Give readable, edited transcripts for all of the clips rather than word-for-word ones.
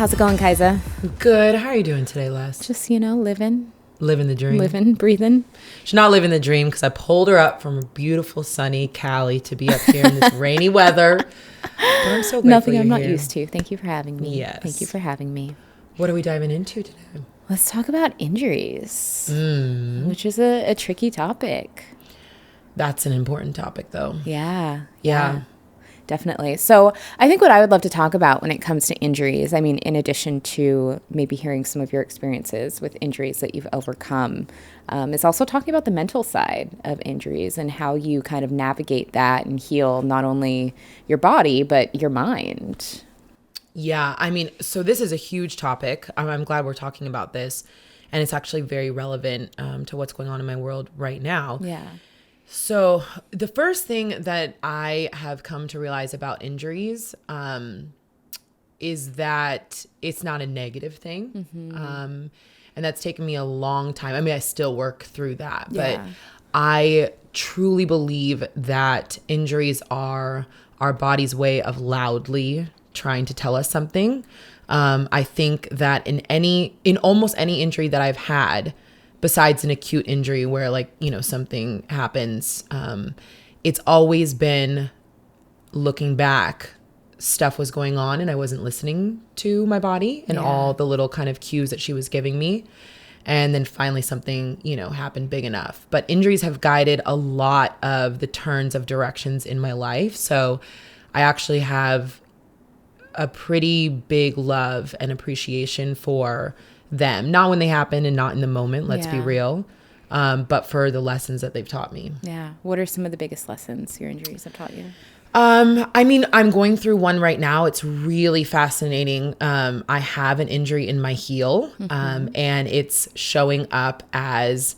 How's it going, Kaisa? Good. How are you doing today, Les? Just, living. Living the dream. Living, breathing. She's not living the dream because I pulled her up from beautiful, sunny Cali to be up here in this rainy weather. But I'm so grateful Nothing I'm not here. used to. Thank you for having me. Yes. Thank you for having me. What are we diving into today? Let's talk about injuries, which is a tricky topic. That's an important topic, though. Yeah. Definitely. So I think what I would love to talk about when it comes to injuries, I mean, in addition to maybe hearing some of your experiences with injuries that you've overcome, is also talking about the mental side of injuries and how you kind of navigate that and heal not only your body, but your mind. Yeah. I mean, so this is a huge topic. I'm glad we're talking about this. And it's actually very relevant to what's going on in my world right now. Yeah. So the first thing that I have come to realize about injuries is that it's not a negative thing. And that's taken me a long time. I mean, I still work through that, but I truly believe that injuries are our body's way of loudly trying to tell us something. I think that in almost any injury that I've had, besides an acute injury where something happens, it's always been looking back, stuff was going on and I wasn't listening to my body and all the little kind of cues that she was giving me. And then finally something, happened big enough. But injuries have guided a lot of the turns of directions in my life. So I actually have a pretty big love and appreciation for them, not when they happen and not in the moment, let's be real, but for the lessons that they've taught me. Yeah. What are some of the biggest lessons your injuries have taught you? I mean, I'm going through one right now. It's really fascinating. I have an injury in my heel, and it's showing up as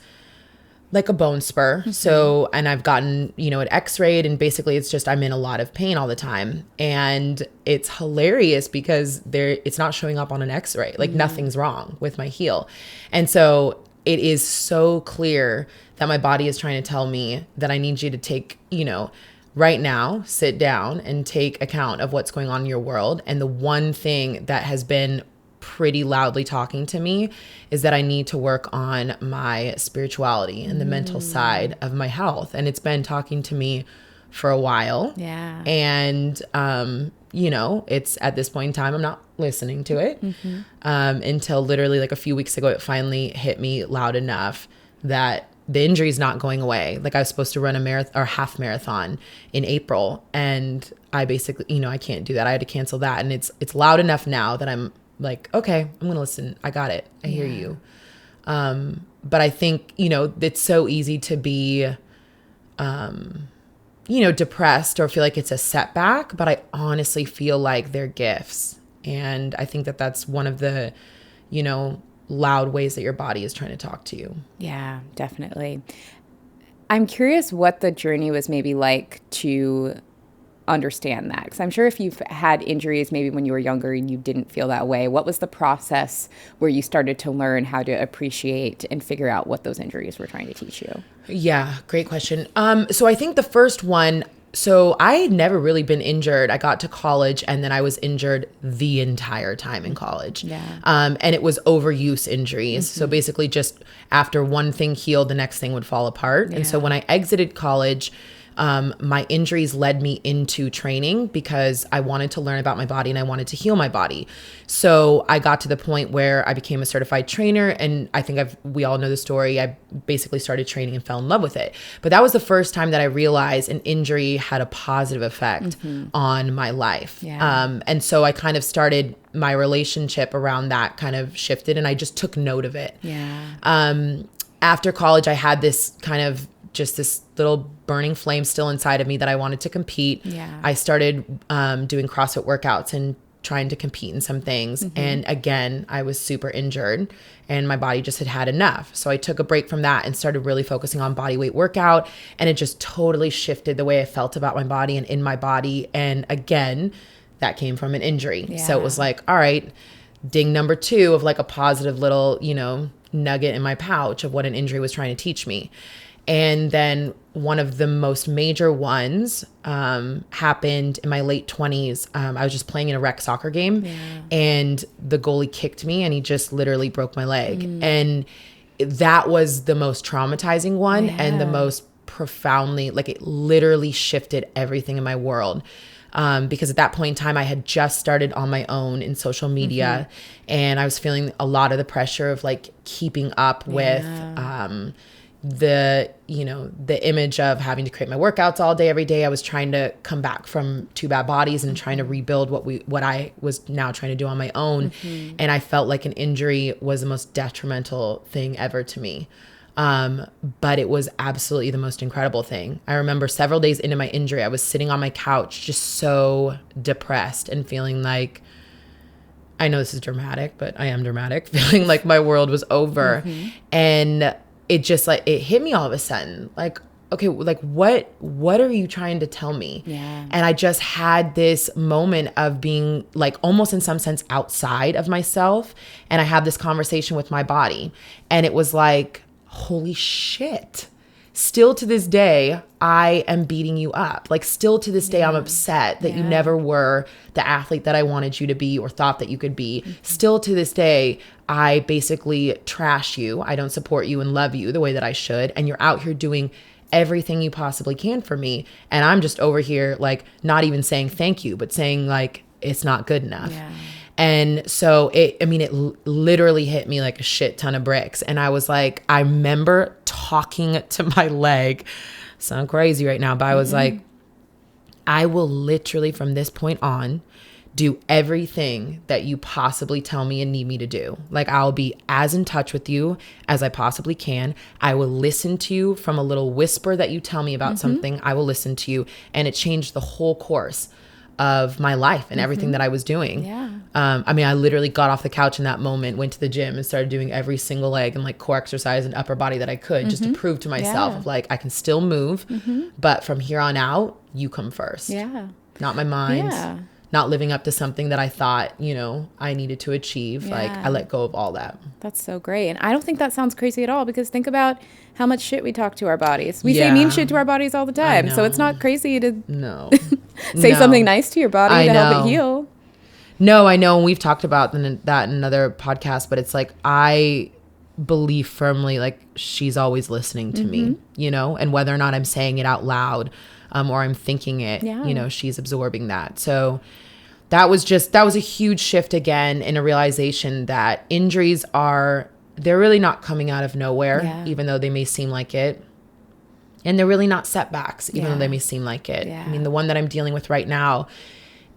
like a bone spur. So, and I've gotten, it x-rayed, and basically it's just, I'm in a lot of pain all the time. And it's hilarious because it's not showing up on an x-ray. Like nothing's wrong with my heel. And so it is so clear that my body is trying to tell me that I need you to take, right now, sit down and take account of what's going on in your world. And the one thing that has been pretty loudly talking to me is that I need to work on my spirituality and the mental side of my health. And it's been talking to me for a while. Yeah. And, it's at this point in time, I'm not listening to it until literally like a few weeks ago, it finally hit me loud enough that the injury is not going away. Like I was supposed to run a marathon or half marathon in April. And I basically, I can't do that. I had to cancel that. And it's loud enough now that I'm like, okay, I'm going to listen. I got it. I hear you. But I think, it's so easy to be, depressed or feel like it's a setback, but I honestly feel like they're gifts. And I think that that's one of the, loud ways that your body is trying to talk to you. Yeah, definitely. I'm curious what the journey was maybe like to understand that, because I'm sure if you've had injuries maybe when you were younger and you didn't feel that way, what was the process where you started to learn how to appreciate and figure out what those injuries were trying to teach you? Yeah, great question. So I think the first one, so I had never really been injured. I got to college and then I was injured the entire time in college. Yeah. And it was overuse injuries. So basically just after one thing healed, the next thing would fall apart. And so when I exited college, my injuries led me into training because I wanted to learn about my body and I wanted to heal my body. So I got to the point where I became a certified trainer, and I think we all know the story. I basically started training and fell in love with it. But that was the first time that I realized an injury had a positive effect on my life. Yeah. And so I kind of started my relationship around that kind of shifted, and I just took note of it. Yeah. After college, I had this kind of just this little burning flame still inside of me that I wanted to compete. Yeah. I started doing CrossFit workouts and trying to compete in some things. And again, I was super injured and my body just had enough. So I took a break from that and started really focusing on body weight workout. And it just totally shifted the way I felt about my body and in my body. And again, that came from an injury. Yeah. So it was like, all right, ding number 2 of like a positive little, nugget in my pouch of what an injury was trying to teach me. And then one of the most major ones happened in my late 20s. I was just playing in a rec soccer game, and the goalie kicked me, and he just literally broke my leg. And that was the most traumatizing one, and the most profoundly, like, it literally shifted everything in my world. Because at that point in time, I had just started on my own in social media, and I was feeling a lot of the pressure of like keeping up with the image of having to create my workouts all day, every day. I was trying to come back from 2 bad bodies and trying to rebuild what I was now trying to do on my own. And I felt like an injury was the most detrimental thing ever to me. But it was absolutely the most incredible thing. I remember several days into my injury, I was sitting on my couch, just so depressed and feeling like, I know this is dramatic, but I am dramatic, feeling like my world was over. And it just like, it hit me all of a sudden, like, okay, like what are you trying to tell me? And I just had this moment of being like almost in some sense outside of myself. And I had this conversation with my body, and it was like, holy shit. Still to this day, I am beating you up. Like, still to this day, I'm upset that you never were the athlete that I wanted you to be or thought that you could be. Still to this day, I basically trash you. I don't support you and love you the way that I should. And you're out here doing everything you possibly can for me. And I'm just over here, like, not even saying thank you, but saying like, it's not good enough. And so it literally hit me like a shit ton of bricks. And I was like, I remember talking to my leg, sound crazy right now, but I was like, I will literally from this point on do everything that you possibly tell me and need me to do. Like, I'll be as in touch with you as I possibly can. I will listen to you from a little whisper that you tell me about something. I will listen to you. And it changed the whole course of my life and everything that I was doing. I literally got off the couch in that moment, went to the gym and started doing every single leg and like core exercise and upper body that I could, just to prove to myself of like, I can still move, but from here on out, you come first. Not my mind, not living up to something that I thought, I needed to achieve. Like, I let go of all that. That's so great. And I don't think that sounds crazy at all, because think about how much shit we talk to our bodies. We say mean shit to our bodies all the time. So it's not crazy to say something nice to your body to help it heal. No, I know. And we've talked about that in another podcast, but it's like, I believe firmly, like, she's always listening to me, and whether or not I'm saying it out loud, or I'm thinking it, she's absorbing that. So that was a huge shift again, in a realization that injuries they're really not coming out of nowhere, even though they may seem like it. And they're really not setbacks, even though they may seem like it. I mean, the one that I'm dealing with right now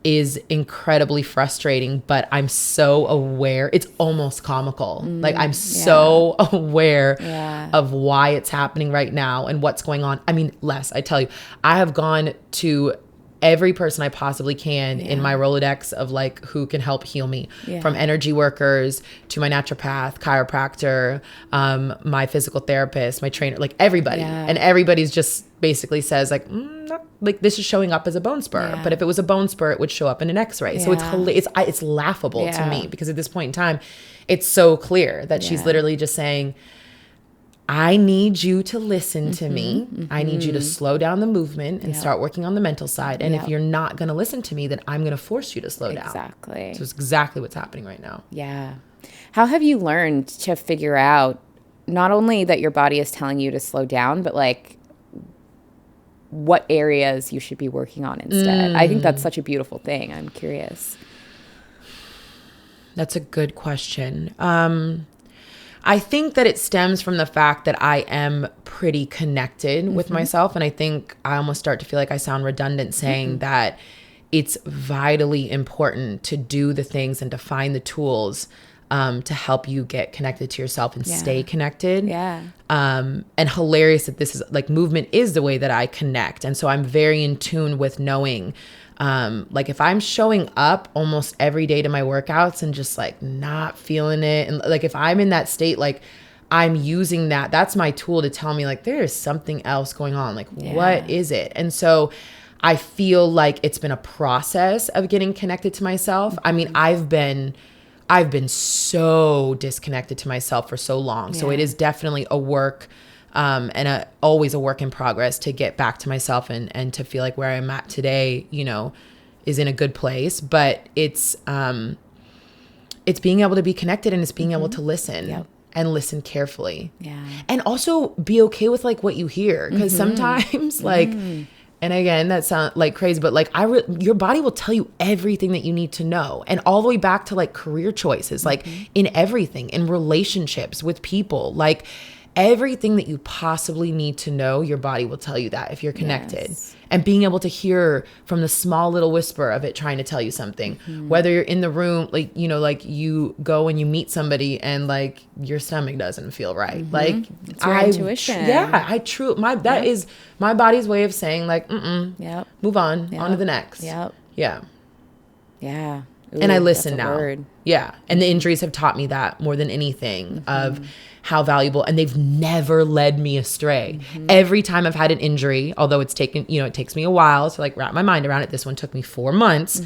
is incredibly frustrating, but I'm so aware. It's almost comical. Like, I'm so aware of why it's happening right now and what's going on. I mean, Les, I tell you, I have gone to every person I possibly can in my Rolodex of like who can help heal me, from energy workers to my naturopath, chiropractor, my physical therapist, my trainer, like everybody. And everybody's just basically says like, like this is showing up as a bone spur. But if it was a bone spur, it would show up in an x-ray. So it's laughable to me, because at this point in time, it's so clear that she's literally just saying, I need you to listen to me. I need you to slow down the movement and start working on the mental side. And if you're not going to listen to me, then I'm going to force you to slow down. Exactly. So it's exactly what's happening right now. Yeah. How have you learned to figure out not only that your body is telling you to slow down, but like what areas you should be working on instead? I think that's such a beautiful thing. I'm curious. That's a good question. I think that it stems from the fact that I am pretty connected with myself. And I think I almost start to feel like I sound redundant saying that it's vitally important to do the things and to find the tools to help you get connected to yourself and stay connected. And hilarious that this is like, movement is the way that I connect. And so I'm very in tune with knowing like if I'm showing up almost every day to my workouts and just like not feeling it, and like if I'm in that state, like I'm using that's my tool to tell me like there is something else going on, like what is it? And so I feel like it's been a process of getting connected to myself. I mean, I've been so disconnected to myself for so long. So it is definitely a work and always a work in progress to get back to myself and to feel like where I'm at today, you know, is in a good place. But it's being able to be connected, and it's being able to listen and listen carefully. Yeah. And also be okay with like what you hear. Cause sometimes like, and again, that sounds like crazy, but like your body will tell you everything that you need to know. And all the way back to like career choices, like in everything, in relationships with people, like everything that you possibly need to know, your body will tell you that if you're connected. Yes. And being able to hear from the small little whisper of it trying to tell you something, whether you're in the room, like, you know, like you go and you meet somebody and like your stomach doesn't feel right. Like it's your intuition. That is my body's way of saying like, move on to the next. Yep. Yeah. Yeah. Ooh, and I listen that's a now. word. Yeah. And the injuries have taught me that more than anything of how valuable, and they've never led me astray. Every time I've had an injury, although it's taken, you know, it takes me a while to like wrap my mind around it. This one took me 4 months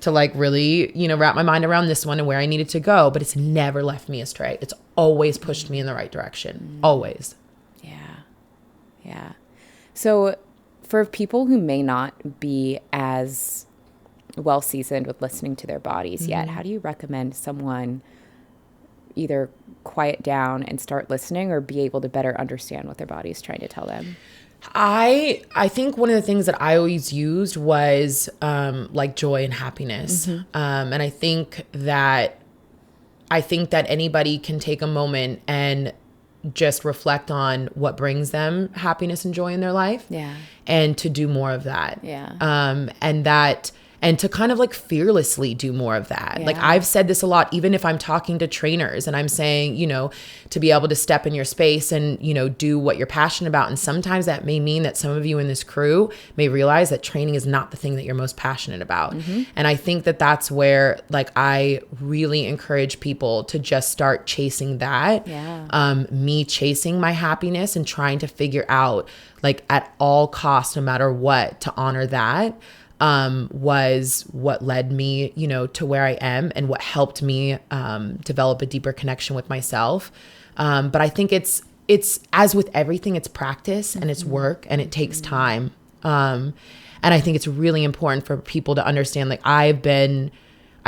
to like really, you know, wrap my mind around this one and where I needed to go, but it's never left me astray. It's always pushed me in the right direction. Always. Yeah. Yeah. So for people who may not be as well seasoned with listening to their bodies yet, how do you recommend someone either quiet down and start listening, or be able to better understand what their body is trying to tell them? I think one of the things that I always used was like joy and happiness. And I think that anybody can take a moment and just reflect on what brings them happiness and joy in their life. Yeah. And to do more of that. Yeah. And to kind of like fearlessly do more of that. Like I've said this a lot, even if I'm talking to trainers and I'm saying, you know, to be able to step in your space and, you know, do what you're passionate about. And sometimes that may mean that some of you in this crew may realize that training is not the thing that you're most passionate about. And I think that that's where like I really encourage people to just start chasing that. Me chasing my happiness and trying to figure out like at all costs, no matter what, to honor that. Was what led me, you know, to where I am and what helped me develop a deeper connection with myself. But I think it's as with everything, it's practice and it's work and it takes time. And I think it's really important for people to understand, like I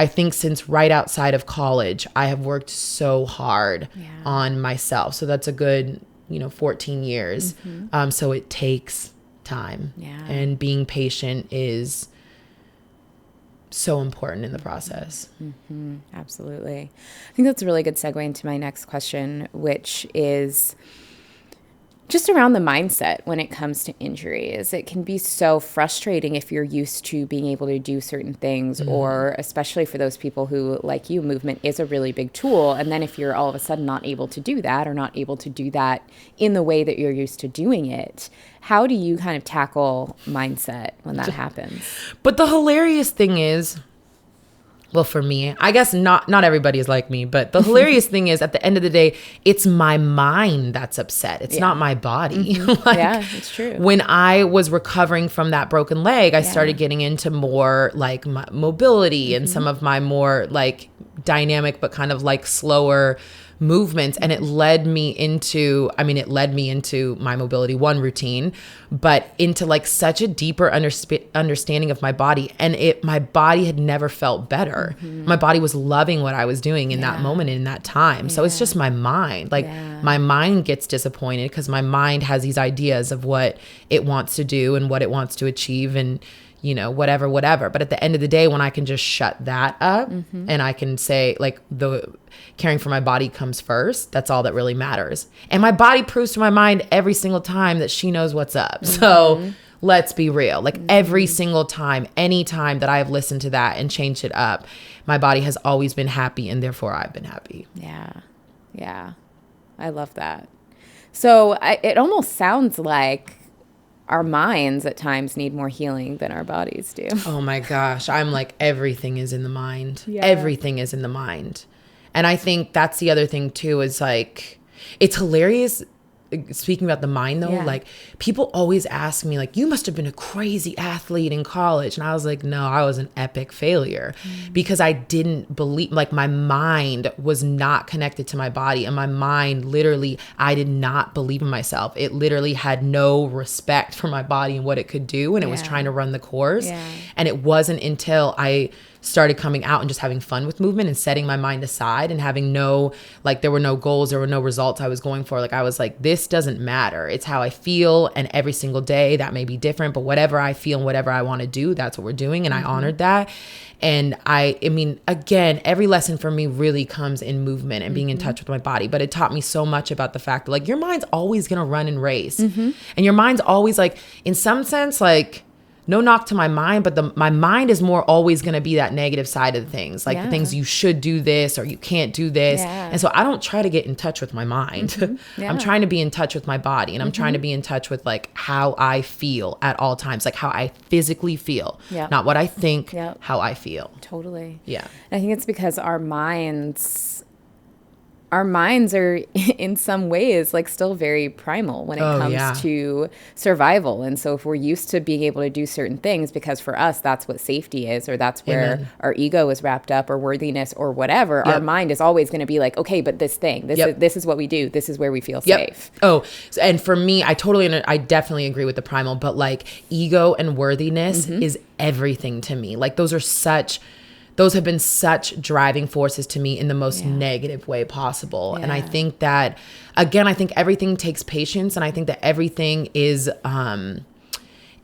think since right outside of college, I have worked so hard on myself. So that's a good, you know, 14 years. So it takes time. And being patient is so important in the process. Absolutely. I think that's a really good segue into my next question, which is just around the mindset when it comes to injuries. It can be so frustrating if you're used to being able to do certain things, or especially for those people who, like you, movement is a really big tool. And then if you're all of a sudden not able to do that, or not able to do that in the way that you're used to doing it, how do you kind of tackle mindset when that happens? But the hilarious thing is, well, for me, I guess not everybody is like me, but the hilarious thing is at the end of the day, it's my mind that's upset. It's not my body. Yeah, it's true. When I was recovering from that broken leg, I started getting into more like mobility and some of my more like dynamic, but kind of like slower movements. And it led me into my mobility one routine, but into like such a deeper understanding of my body. And my body had never felt better. My body was loving what I was doing in that moment and in that time. So it's just my mind. Like my mind gets disappointed because my mind has these ideas of what it wants to do and what it wants to achieve and, you know, whatever. But at the end of the day, when I can just shut that up and I can say like the caring for my body comes first, that's all that really matters. And my body proves to my mind every single time that she knows what's up. So let's be real. Like every single time, any time that I have listened to that and changed it up, my body has always been happy and therefore I've been happy. Yeah. I love that. So it almost sounds like our minds at times need more healing than our bodies do. Oh my gosh. I'm like, everything is in the mind. Yeah. Everything is in the mind. And I think that's the other thing too, is like, it's hilarious speaking about the mind though, like people always ask me like, you must have been a crazy athlete in college. And I was like, no, I was an epic failure because I didn't believe, like my mind was not connected to my body, and my mind literally, I did not believe in myself. It literally had no respect for my body and what it could do. And it was trying to run the course. And it wasn't until I started coming out and just having fun with movement and setting my mind aside and having no, like there were no goals, there were no results I was going for. Like I was like, this doesn't matter. It's how I feel. And every single day that may be different, but whatever I feel and whatever I want to do, that's what we're doing. And I honored that. And I mean, again, every lesson for me really comes in movement and being in touch with my body. But it taught me so much about the fact that like your mind's always going to run and race. And your mind's always like, in some sense, like, no knock to my mind, but my mind is more always going to be that negative side of things, like the things you should do this or you can't do this. And so I don't try to get in touch with my mind. I'm trying to be in touch with my body, and I'm trying to be in touch with like how I feel at all times, like how I physically feel, not what I think, how I feel. Totally. Yeah. And I think it's because our minds are in some ways like still very primal when it comes to survival. And so if we're used to being able to do certain things, because for us, that's what safety is, or that's where our ego is wrapped up, or worthiness or whatever, our mind is always going to be like, okay, but this thing, this is what we do. This is where we feel safe. Oh, and for me, I definitely agree with the primal, but like ego and worthiness is everything to me. Like those have been such driving forces to me in the most negative way possible. And I think that, again, I think everything takes patience, and I think that everything is a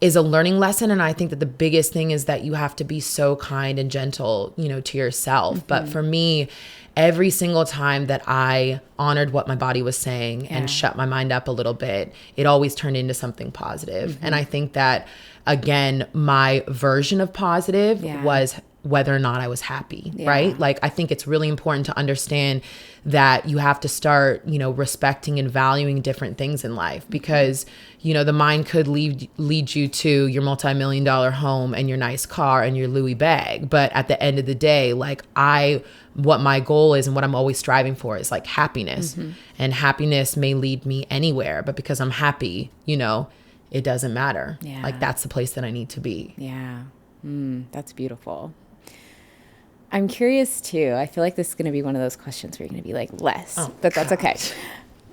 learning lesson. And I think that the biggest thing is that you have to be so kind and gentle, to yourself. But for me, every single time that I honored what my body was saying and shut my mind up a little bit, it always turned into something positive. And I think that, again, my version of positive was whether or not I was happy, right? Like, I think it's really important to understand that you have to start, respecting and valuing different things in life, because, the mind could lead you to your multi-million-dollar home and your nice car and your Louis bag. But at the end of the day, like what my goal is and what I'm always striving for is like happiness, and happiness may lead me anywhere, but because I'm happy, it doesn't matter. Like that's the place that I need to be. Yeah. That's beautiful. I'm curious too. I feel like this is going to be one of those questions where you're going to be like, but that's okay.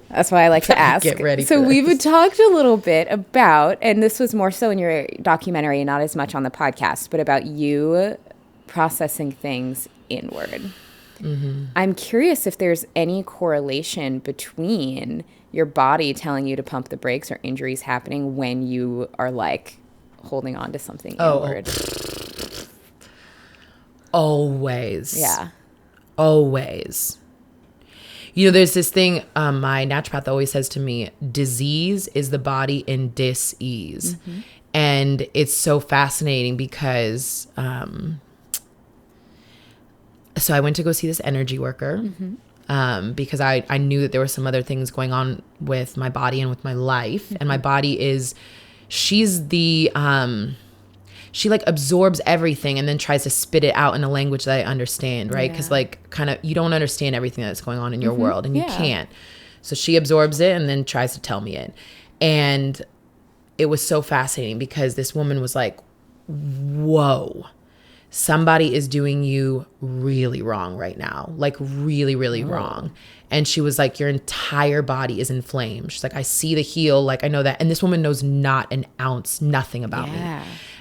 That's why I like to ask. Get ready so for this. We've talked a little bit about, and this was more so in your documentary, not as much on the podcast, but about you processing things inward. I'm curious if there's any correlation between your body telling you to pump the brakes or injuries happening when you are like holding on to something inward. Always. Yeah. Always. There's this thing, my naturopath always says to me, disease is the body in dis-ease. And it's so fascinating because, so I went to go see this energy worker, because I knew that there were some other things going on with my body and with my life. And my body she's the, she like absorbs everything and then tries to spit it out in a language that I understand, right? Because like kind of you don't understand everything that's going on in your world, and you can't. So she absorbs it and then tries to tell me it. And it was so fascinating because this woman was like, whoa, somebody is doing you really wrong right now. Like really, really wrong. And she was like, your entire body is inflamed. She's like, I see the heel. Like, I know that. And this woman knows not an ounce, nothing about me.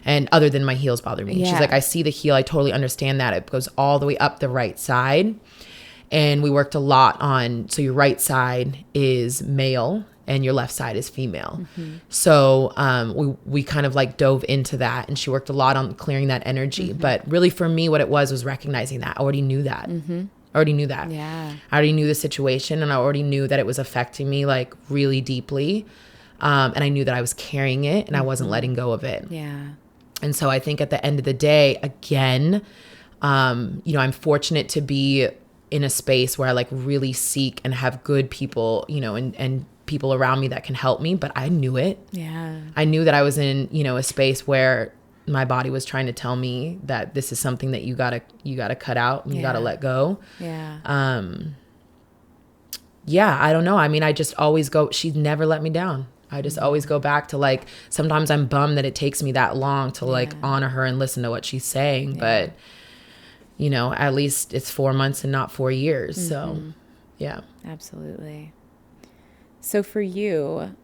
And other than my heels bother me. She's like, I see the heel. I totally understand that. It goes all the way up the right side. And we worked a lot on, so your right side is male and your left side is female. So we kind of like dove into that, and she worked a lot on clearing that energy. But really for me, what it was recognizing that. I already knew that. I already knew that. I already knew the situation, and I already knew that it was affecting me like really deeply. And I knew that I was carrying it and I wasn't letting go of it. And so I think at the end of the day, again, I'm fortunate to be in a space where I like really seek and have good people, and people around me that can help me. But I knew it. I knew that I was in, a space where my body was trying to tell me that this is something that you gotta cut out and you gotta let go. yeah, I don't know. I mean, I just always go, she's never let me down. I just always go back to like, sometimes I'm bummed that it takes me that long to like honor her and listen to what she's saying. But, you know, at least it's 4 months and not 4 years. So, yeah. Absolutely. So for you,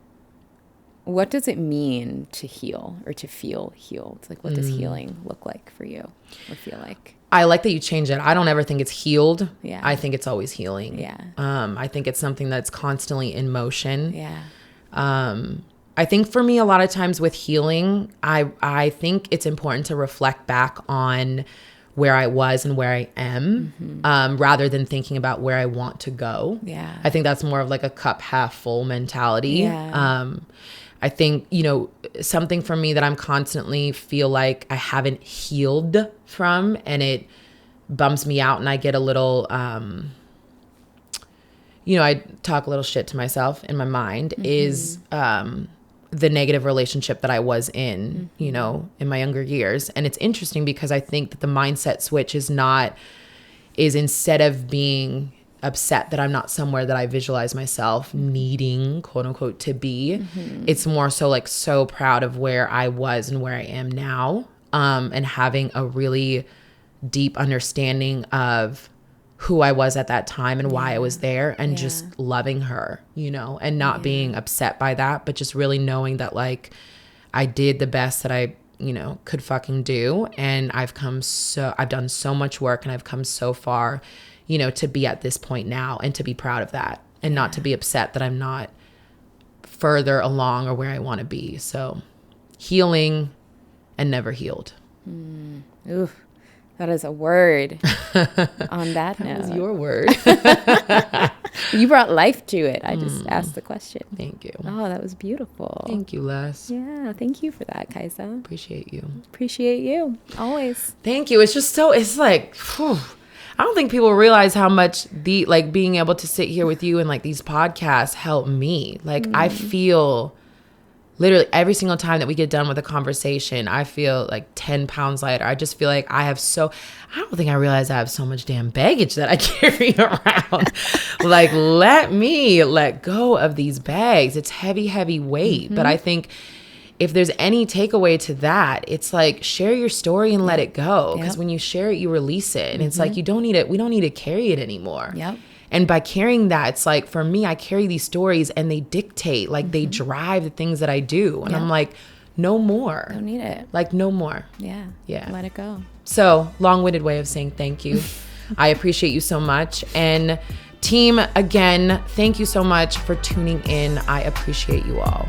what does it mean to heal or to feel healed? Like, what does healing look like for you or feel like? I like that you change it. I don't ever think it's healed. Yeah. I think it's always healing. Yeah. I think it's something that's constantly in motion. Yeah. I think for me, a lot of times with healing, I think it's important to reflect back on where I was and where I am, rather than thinking about where I want to go. Yeah. I think that's more of like a cup half full mentality. Yeah. I think, you know, something for me that I'm constantly feel like I haven't healed from, and it bums me out, and I get a little, you know, I talk a little shit to myself in my mind, is the negative relationship that I was in, you know, in my younger years. And it's interesting because I think that the mindset switch is instead of being upset that I'm not somewhere that I visualize myself needing, quote unquote, to be, it's more so like so proud of where I was and where I am now, and having a really deep understanding of who I was at that time and why I was there, and just loving her, you know, and not being upset by that, but just really knowing that like I did the best that I, you know, could fucking do. And I've done so much work, and I've come so far, you know, to be at this point now, and to be proud of that, and not to be upset that I'm not further along or where I want to be. So healing and never healed. Ooh, that is a word on that note. That was your word. You brought life to it. I just asked the question. Thank you. Oh, that was beautiful. Thank you, Les. Yeah, thank you for that, Kaisa. Appreciate you. Appreciate you, always. Thank you. It's just it's like, whew, I don't think people realize how much being able to sit here with you and like these podcasts help me. Like I feel literally every single time that we get done with a conversation, I feel like 10 pounds lighter. I just feel like I don't think I realize I have so much damn baggage that I carry around. Like, let me let go of these bags. It's heavy, heavy weight. But I think if there's any takeaway to that, it's like share your story and let it go. Because when you share it, you release it. And it's like, we don't need to carry it anymore. Yep. And by carrying that, it's like, for me, I carry these stories and they dictate, like they drive the things that I do. And I'm like, no more. Don't need it. Like no more. Yeah. Yeah. Let it go. So long-winded way of saying thank you. I appreciate you so much. And team, again, thank you so much for tuning in. I appreciate you all.